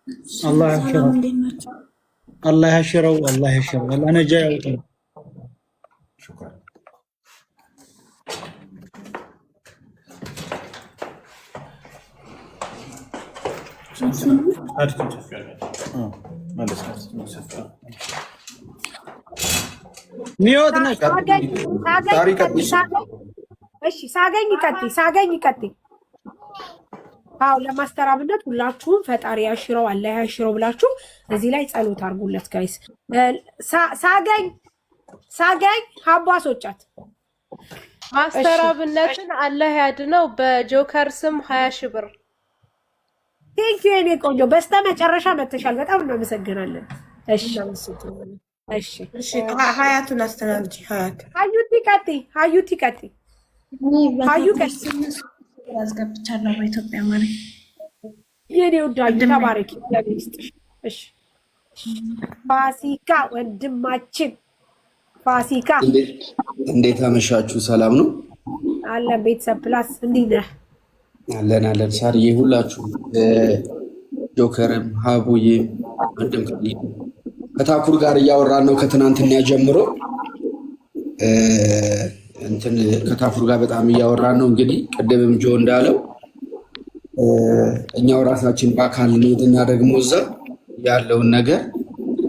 الله يحشره الله يحشره الله يحشره انا جاي أوطن. شكرا. ميوت ሳገኝ ቀጥይ አው ለማስተራብነት ሁላችሁም ፈጣሪ ያሽረው አላህ ያሽረው ብላችሁ እዚህ ላይ ጸሎት አድርጉለት ጋይስ። ሳገኝ ሀባሶቻት ማስተራብነትን አላህ ያድነው። በጆከር ስም 20 ሺህ ብር ቴንክ ዩ የኔ ቆንጆ። በስተመጨረሻ መተሻል። በጣም እናመሰግናለን። እሺ ሀያቱን አስተናግጂ። ሀዩቲ ቀጥይ። ሀዩ አስገብቻለሁ በኢትዮጵያ ማለት የኔ ወዳጅ ተባረኪ። እሺ ፋሲካ ወንድማችን ፋሲካ እንዴት አመሻችሁ? ሰላም ነው አለን። ቤተሰብ ፕላስ እንዴት ነህ? አለን ሳርዬ፣ ሁላችሁ ጆከርም ሀቡዬ ወንድም ከታኩር ጋር እያወራን ነው ከትናንትና ጀምሮ እንትን ከታኩር ጋር በጣም እያወራን ነው። እንግዲህ ቅድምም ጆ እንዳለው እኛው ራሳችን በአካል እንሄድና ደግሞ እዛ ያለውን ነገር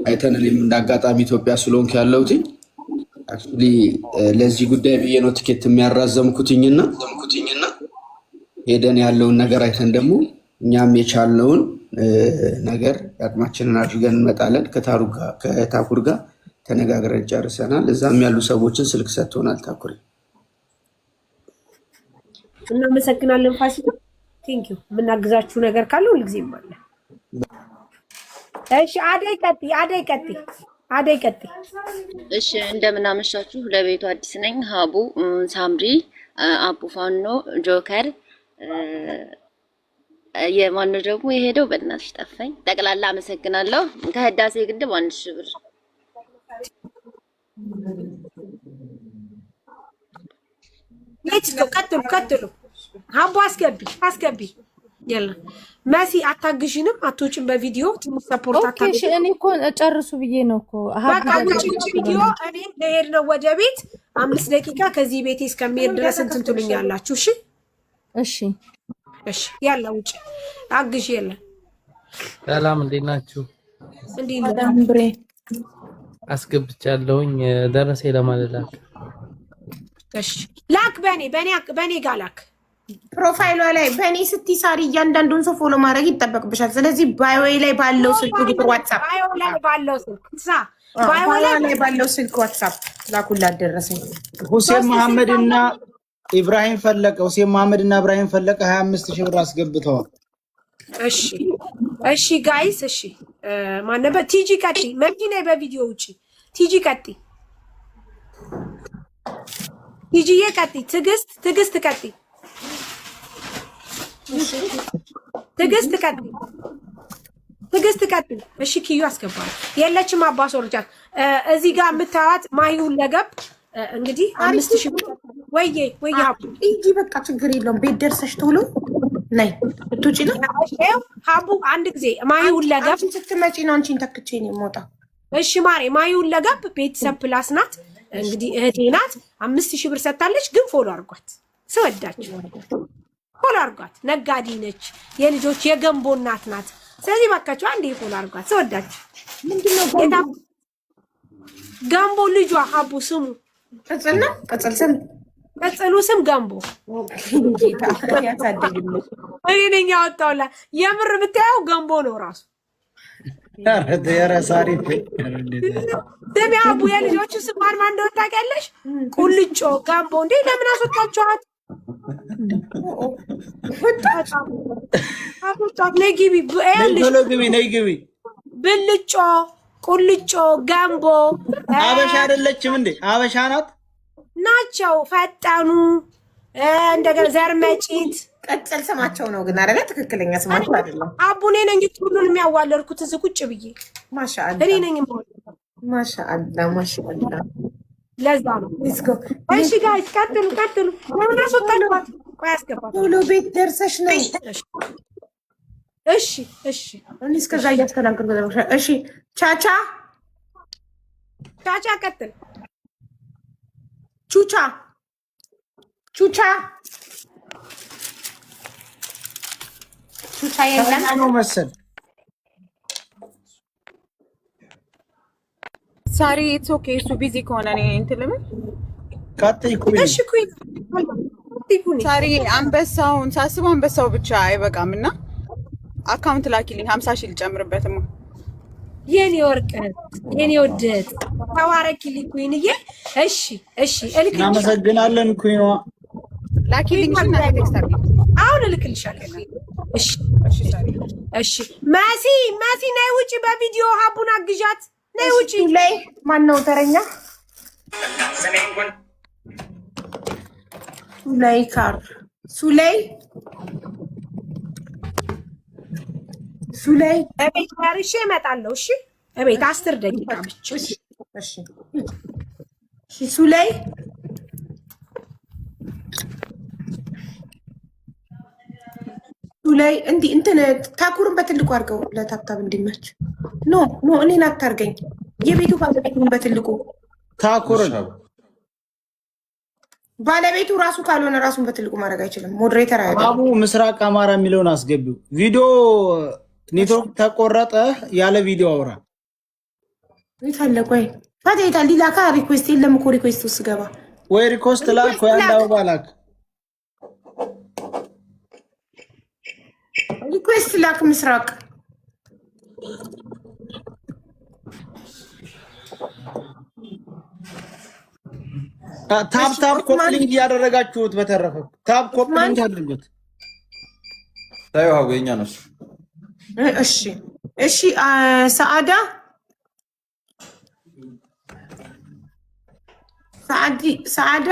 አይተን እኔም እንዳጋጣሚ ኢትዮጵያ ስለሆንኩ ያለሁት አክቹሊ ለዚህ ጉዳይ ብዬ ነው ትኬት የሚያራዘምኩትኝና ሄደን ያለውን ነገር አይተን ደግሞ እኛም የቻልነውን ነገር አቅማችንን አድርገን እንመጣለን። ከታኩር ጋር ተነጋግረን ጨርሰናል። እዛም ያሉ ሰዎችን ስልክ ሰጥቶናል። ታኩር እናመሰግናለን። ፋሲካ ቴንክ ዩ። የምናግዛችሁ ነገር ካለ ሁልጊዜም አለ። እሺ አደይ ቀጥይ። እሺ እንደምን አመሻችሁ። ለቤቱ አዲስ ነኝ። ሀቡ፣ ሳምሪ፣ አቡ ፋኖ፣ ጆከር የማነው ደግሞ የሄደው በእናትሽ ጠፋኝ። ጠቅላላ አመሰግናለሁ። ከህዳሴ ግድብ 1 ሺህ ብር ቀጥሉ። ሀቡ አስገቢ። የለ መሲ አታግዥንም? አትወጪም በቪዲዮ ትንሽ ሰፖርት አታግዥ። እኔ እኮ ጨርሱ ብዬ ነው እኮ በቃ ውጪ በቪዲዮ። እኔ ልሄድ ነው ወደ ቤት 5 ደቂቃ ከዚህ ቤቴ እስከሚሄድ ድረስ እንትን ትሉኛላችሁ። እሺ ያለ ውጪ አግዥ። የለ ሰላም፣ እንዴት ናችሁ? እንዴት ብሬ አስገብቻለሁኝ ደረሰ ለማለላክ። እሺ ላክ። በኔ ጋር ላክ። ፕሮፋይሏ ላይ በእኔ ስትሳሪ እያንዳንዱን ሰው ፎሎ ማድረግ ይጠበቅብሻል። ስለዚህ ባዮ ላይ ባለው ስልክ ቁጥር ዋትሳፕ ዋትሳፕ ላኩላት። ደረሰኝ ሁሴን መሐመድ እና ኢብራሂም ፈለቀ 25 ሺህ ብር አስገብተዋል። እሺ ጋይስ፣ እሺ ማነበ ቲጂ ቀጥይ። መኪና በቪዲዮ ውጪ ቲጂ ቀጥይ። ቲጂዬ ቀጥይ። ትዕግስት ቀጥይ። ትዕግስት ቀጥይ። እሺ ኪዩ አስገባል። የለችም አባስ ወርጃት። እዚህ ጋር የምታዩት ማሂውን ለገብ እንግዲህ 5000 ብር ወይዬ እንጂ በቃ ችግር የለውም። ቤት ደርሰሽ ቶሎ ነይ። ብትውጪ ነው ሀቡ። አንድ ጊዜ ማሂውን ለገብ ስትመጪ ነው አንቺን ተክቼ ነው የምወጣው። እሺ ማሬ፣ ማሂውን ለገብ ቤተሰብ ፕላስ ናት እንግዲህ እህቴ ናት። 5000 ብር ሰጥታለች። ግን ፎሎ አድርጓት፣ ስወዳችሁ ፎሎ አድርጓት። ነጋዴ ነች፣ የልጆች የገንቦ እናት ናት። ስለዚህ ባካችሁ አንዴ ፎሎ አድርጓት፣ ስወዳችሁ። ምንድነው ገንቦ ልጇ ሀቡ ስሙ ቅጽሉ ስም ገንቦ። እኔ ነኝ ያወጣሁላት። የምር ብታየው ገንቦ ነው ራሱ። ስሚ ሀቡ፣ የልጆቹ ስም ማን እንደሆነ ታውቂያለሽ? ቁልጮ፣ ገንቦ። እንዴ ለምን አስወጣችኋት? ነይ ግቢ። ብልጮ፣ ቁልጮ፣ ገንቦ። አበሻ አይደለችም እንዴ? አበሻ ናት ናቸው። ፈጠኑ እንደገና ዘርመጪት ቅጽል ስማቸው ነው ግን አይደለ? ትክክለኛ ስማቸው አይደለም። አቡኔ ነኝ ሁሉን የሚያዋለድኩት እዚህ ቁጭ ብዬ። ማሻአላ እኔ ነኝ ማሻአላ። ለዛ ነው። እሺ ጋይስ ቀጥሉ። ለምን አስወጣችኋት? ቆይ አስገባት። ቶሎ ቤት ደርሰሽ ነው። እሺ እሺ እኔ እስከዛ እያስተናገርኩ ነው። እሺ ቻቻ ቻቻ ቀጥል። ቹቻ ቹቻ ቹቻ የለም ነው መሰል ሳሪ ኢትስ ኦኬ። እሱ ቢዚ ከሆነ እኔ እንትን ልምን ቀጥይ ኩኝ። እሺ ኩኝ ሳሪ አንበሳውን ሳስበው አንበሳው ብቻ አይበቃም እና አካውንት ላኪልኝ 50 ሺህ ልጨምርበትማ። የኔ ወርቅ የኔ ወደት ተባረኪልኝ ኩኝዬ። እሺ እሺ እልክልሽ። እናመሰግናለን ኩኝ። ላኪልኝ እና ቴክስት አድርጊ። አሁን እልክልሻለሁ። እሺ እሺ ሳሪ እሺ መሲ መሲ ነይ ውጪ፣ በቪዲዮ ሀቡን አግዣት። ነይ ውጪ። ላይ ማን ነው ተረኛ? ሱላይ ካር ሱላይ ሱላይ እቤት ደርሼ እመጣለሁ። እሺ እቤት 10 ደቂቃ ብቻ። እሺ እሺ ሱላይ ሱላይ እንትን ታኩርን በትልቁ አድርገው ለታብታብ እንዲመች። ኖ ኖ እኔን አታርገኝ። የቤቱ ባለቤቱን በትልቁ ታኩርን ባለቤቱ ራሱ ካልሆነ ራሱን በትልቁ ማድረግ አይችልም። ሞዴሬተር አይደለም። አቡ ምስራቅ አማራ የሚለውን አስገቢው። ቪዲዮ ኔትወርክ ተቆረጠ። ያለ ቪዲዮ አውራ ይታለቁ ወይ ታዲያ ሊላካ ሪኩዌስት የለም እኮ ሪኩዌስት ውስጥ ገባ ወይ ሪኮስት ላክ ወይ አንድ አበባ ላክ። ሪኩዌስት ላክ ምስራቅ ታፕ ታፕ ኮፕሊንግ እያደረጋችሁት። በተረፈ ታፕ ኮፕሊንግ አድርጉት። ታየው አገኛ ነው። እሺ እሺ ሰዓዳ ሰዓዳ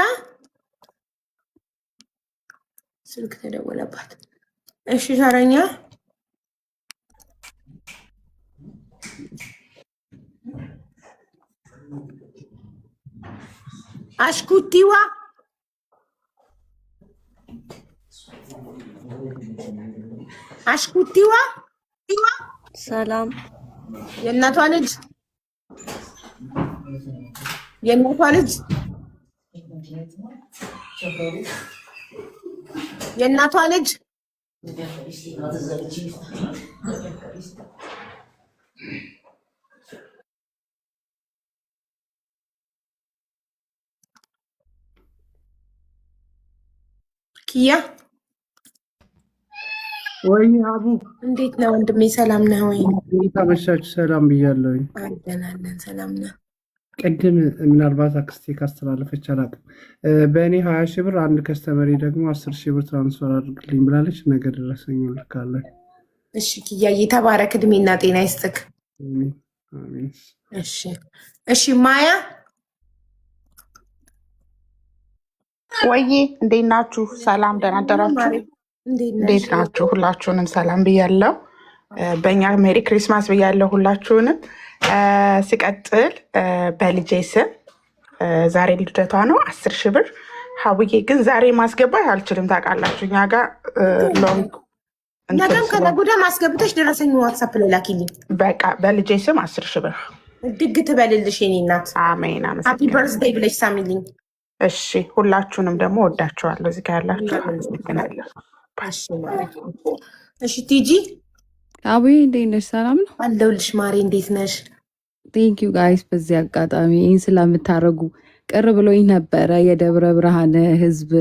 ስልክ ተደወለባት። እሺ ተረኛ አሽኩቲዋ አሽኩቲዋ ሰላም የእናቷ ልጅ የእናቷ ልጅ የእናቷ ልጅ ኪያ ወይ አቡ እንዴት ነው ወንድሜ? ሰላም ነህ ወይ? ታመሻችሁ? ሰላም ብያለሁኝ። አለን ሰላም ነህ? ቅድም ምናልባት አክስቴ ካስተላለፈች አላውቅም። በእኔ 20 ሺህ ብር አንድ ከስተመሪ ደግሞ 10 ሺህ ብር ትራንስፈር አድርግልኝ ብላለች። ነገ ደረሰኝ ልካለን። እሺ ኪያዬ ተባረክ፣ እድሜና ጤና ይስጥክ። አሜን። እሺ እሺ ማያ ወይ እንዴት ናችሁ? ሰላም ደህና አደራችሁ? እንዴት ናችሁ? ሁላችሁንም ሰላም ብያለሁ። በእኛ ሜሪ ክሪስማስ ብያለሁ ሁላችሁንም። ሲቀጥል በልጄ ስም ዛሬ ልደቷ ነው 10 ሺህ ብር። ሀውዬ ግን ዛሬ ማስገባት አልችልም ታውቃላችሁ። እኛ ጋር ሎንግ ነገም ከነጉዳ ማስገብተሽ ደረሰኝ ዋትሳፕ ላይ ላኪልኝ። በቃ በልጄ ስም 10 ሺህ ብር ድግ ትበልልሽ የኔ እናት። አሜን። ሃፒ በርዝዴይ ብለሽ ሳሚልኝ። እሺ ሁላችሁንም ደግሞ ወዳችኋለሁ። እዚህ ጋር ያላችሁ አመሰግናለሁ። እሺ ቲጂ አቡዬ እንዴት ነሽ? ሰላም ነው አለሁልሽ ማሬ፣ እንዴት ነሽ? ቴንኪዩ ጋይስ። በዚህ አጋጣሚ ይህን ስለምታደርጉ ቅር ብሎኝ ነበረ። የደብረ ብርሃን ህዝብ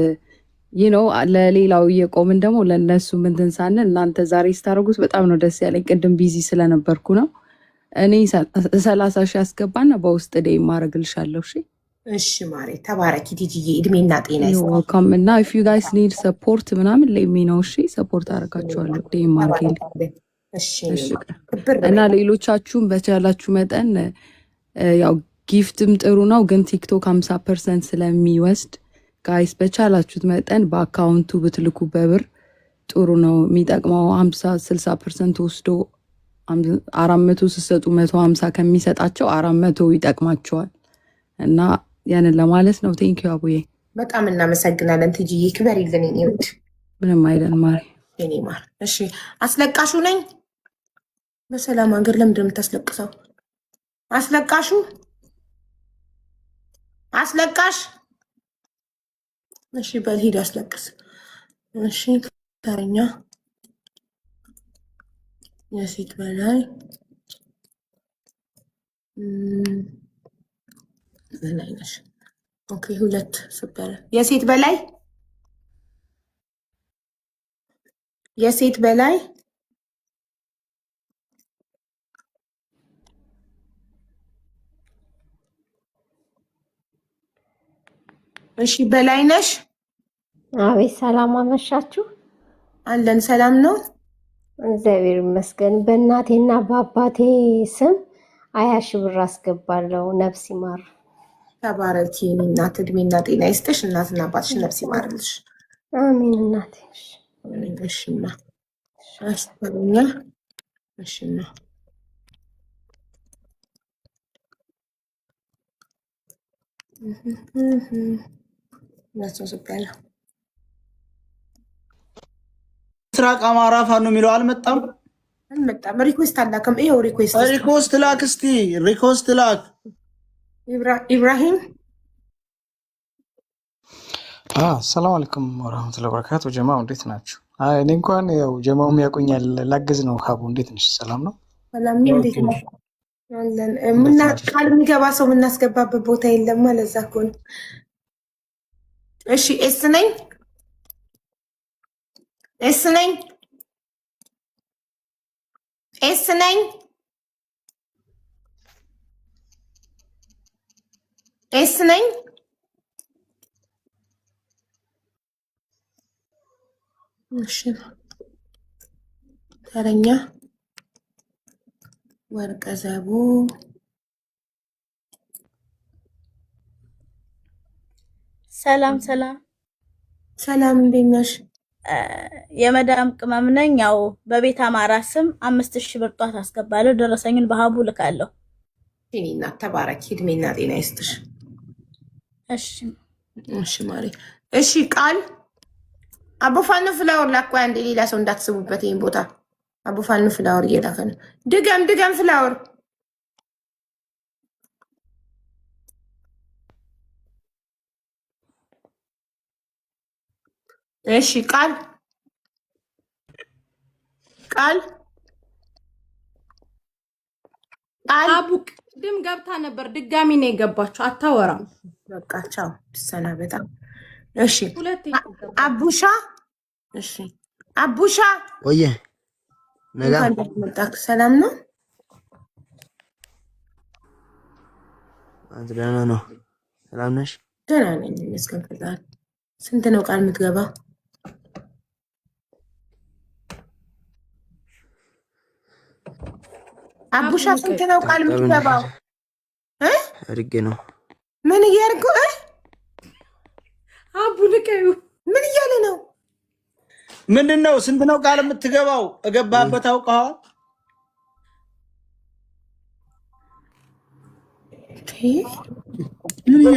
ነው ለሌላው እየቆምን ደግሞ ለእነሱ ምንትን ሳንል እናንተ ዛሬ ስታደርጉት በጣም ነው ደስ ያለኝ። ቅድም ቢዚ ስለነበርኩ ነው። እኔ 30 ሺህ አስገባና በውስጥ ዴ ማድረግልሻለሁ። እሺ እሺ ማሬ ተባረኪ ቲጂዬ፣ እድሜና ጤና ይስጥልኝ። እና ኢፍ ዩ ጋይስ ኒድ ሰፖርት ምናምን ሌሚ ነው። እሺ ሰፖርት አደርጋችኋለሁ። ዴ ማርኬል እና ሌሎቻችሁም በቻላችሁ መጠን ያው ጊፍትም ጥሩ ነው፣ ግን ቲክቶክ 50% ስለሚወስድ ጋይስ በቻላችሁት መጠን በአካውንቱ ብትልኩ በብር ጥሩ ነው የሚጠቅመው። 50-60% ወስዶ 400 ስትሰጡ 150 ከሚሰጣቸው 400 ይጠቅማቸዋል። እና ያንን ለማለት ነው። ቴንኪዩ አቡዬ፣ በጣም እናመሰግናለን። ትጂዬ ክበሪልን። ይወድ ምንም አይደል ማሪ። የኔ ማር። እሺ አስለቃሹ ነኝ። በሰላም ሀገር ለምንድን ነው የምታስለቅሰው? አስለቃሹ አስለቃሽ። እሺ በልሂድ አስለቅስ። እሺ ተረኛ የሴት በላይ በላይ ነሽ። ኦኬ 2 ሱፐር። የሴት በላይ የሴት በላይ እሺ በላይ ነሽ። አቤት ሰላም አመሻችሁ። አለን ሰላም ነው እግዚአብሔር ይመስገን። በእናቴና በአባቴ ስም 20 ሺህ ብር አስገባለሁ። ነፍስ ይማር። ተባረኪ የኔ እናት፣ እድሜና ጤና ይስጥሽ። እናትና አባትሽ ነፍስ ይማርልሽ። አሜን እናቴ። እሺማ አስተኛ። እሺማ ምስራቅ አማራ ፋኖ የሚለው አልመጣም። ሪኩዌስት አላከም። ይኸው ሪኩዌስት ላክ እስቲ ሪኩዌስት ላክ። ኢብራሂም ሰላም አለይኩም ወራህመቱላሂ ወበረካቱ። ጀማው እንዴት ናችሁ? እኔ እንኳን ያው ጀማውም ያቆኛል ላግዝ ነው። ሀቡ እንዴት ነሽ? ሰላም ነው? ሰላም ነው። እንዴት ነው? አለን ቃል የሚገባ ሰው የምናስገባበት ቦታ የለም። ለዛ እኮ ነው። እሺ ኤስ ነኝ ኤስ ነኝ ኤስ ነኝ ኤስ ነኝ። እሺ ተረኛ ወርቀ ዘቡ ሰላም ሰላም ሰላም፣ እንዴት ነሽ? የመዳም ቅመም ነኝ። ያው በቤት አማራ ስም 5000 ብር ጧት አስገባለሁ። ደረሰኝን በሀቡ ልካለሁ። እኔና ተባረኪ፣ እድሜና ጤና ይስጥሽ። እሺ እሺ ማሪ። እሺ ቃል አቡፋኑ ፍላወር ላኳ። አንዴ ሌላ ሰው እንዳትስቡበት ይሄን ቦታ። አቡፋኑ ፍላወር እየላከ ነው። ድገም ፍላወር። እሺ ቃል አቡ ቅድም ገብታ ነበር፣ ድጋሚ ነው የገባችው። አታወራም። በቃ ቻው፣ ትሰናበታ። እሺ አቡሻ። እሺ አቡሻ ወየ ነጋ መጣክ። ሰላም ነው? አንተ ደህና ነው? ሰላም ነሽ? ደህና ነኝ ይመስገን ፈጣሪ። ስንት ነው ቃል የምትገባ? አቡሻ ስንት ነው ቃል የምትገባው? አድርጌ ነው። ምን እያደረጉ? አቡ ልቀዩ ምን እያለ ነው? ምንድን ነው? ስንት ነው ቃል የምትገባው? እገባበት አውቀዋል። ምን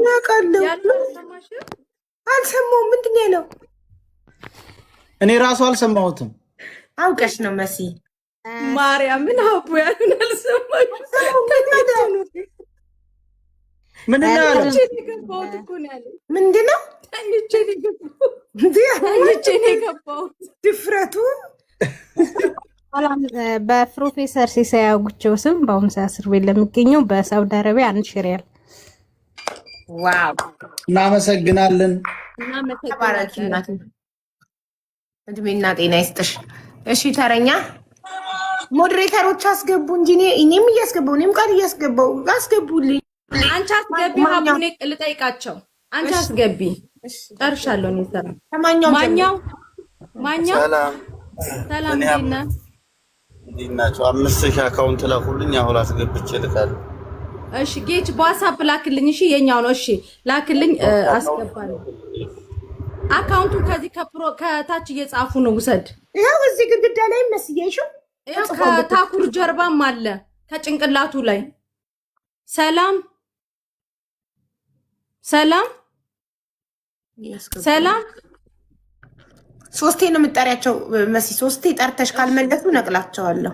ያውቃለሁ? አልሰማሁም። ምንድን ነው ያለው? እኔ ራሱ አልሰማሁትም። አውቀሽ ነው መሲ ማርያምን። አቡ ያሉን አልሰማሽም? ምንድን ነው ያለው? ምንድን ነው? ተኝቼ ነው የገባሁት። ድፍረቱ። በፕሮፌሰር ሲሳይ አጉቸው ስም በአሁኑ ሰዓት እስር ቤት ለሚገኘው በሳውዲ አረቢያ 1 ሺህ ሪያል። ዋው እናመሰግናለን። እድሜና ጤና ይስጥሽ። እሺ ተረኛ ሞዴሬተሮች አስገቡ እንጂ እኔም እያስገባው እኔም ቃል እያስገባው አስገቡልኝ። አንቺ አስገቢ ሀቡ፣ እኔ ልጠይቃቸው። አንቺ አስገቢ። ጨርሻለሁ። እኔ ሰራ ማኛው ሰላም ዲና ዲናቸው 5000 አካውንት ላኩልኝ። አሁን አስገብቼ ልካለሁ። እሺ ጌች በዋትስአፕ ላክልኝ። እሺ የኛው ነው። እሺ ላክልኝ፣ አስገባለሁ። አካውንቱን ከዚህ ከታች እየጻፉ ነው። ውሰድ። ይኸው እዚህ ግድግዳ ላይ መስየሽው። ይኸው ከታኩር ጀርባም አለ ከጭንቅላቱ ላይ። ሰላም ሶስቴ ነው የምጠሪያቸው መሲ። ሶስቴ ጠርተሽ ካልመለሱ ነቅላቸዋለሁ።